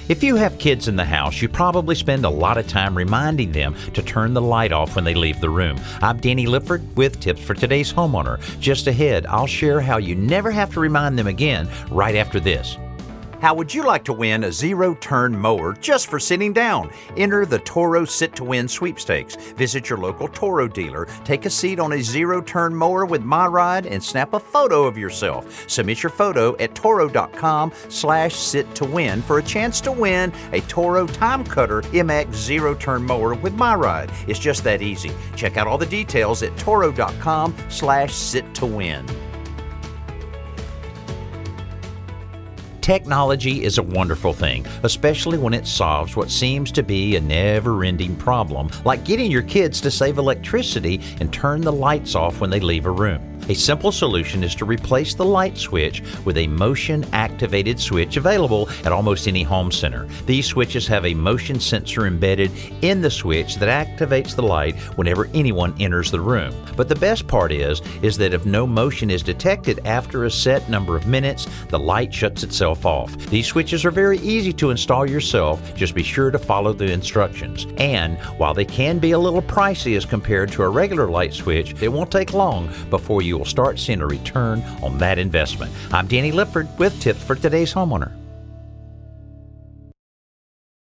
If you have kids in the house, you probably spend a lot of time reminding them to turn the light off when they leave the room. I'm Danny Lipford with tips for today's homeowner. Just ahead, I'll share how you never have to remind them again right after this. How would you like to win a zero-turn mower just for sitting down? Enter the Toro Sit to Win sweepstakes. Visit your local Toro dealer, take a seat on a zero-turn mower with My Ride, and snap a photo of yourself. Submit your photo at toro.com/sit-to-win for a chance to win a Toro Time Cutter MX zero-turn mower with My Ride. It's just that easy. Check out all the details at toro.com/sit-to-win. Technology is a wonderful thing, especially when it solves what seems to be a never-ending problem, like getting your kids to save electricity and turn the lights off when they leave a room. A simple solution is to replace the light switch with a motion-activated switch available at almost any home center. These switches have a motion sensor embedded in the switch that activates the light whenever anyone enters the room. But the best part is that if no motion is detected after a set number of minutes, the light shuts itself off. These switches are very easy to install yourself. Just be sure to follow the instructions. And while they can be a little pricey as compared to a regular light switch, it won't take long before you will start seeing a return on that investment. I'm Danny Lipford with tips for today's homeowner.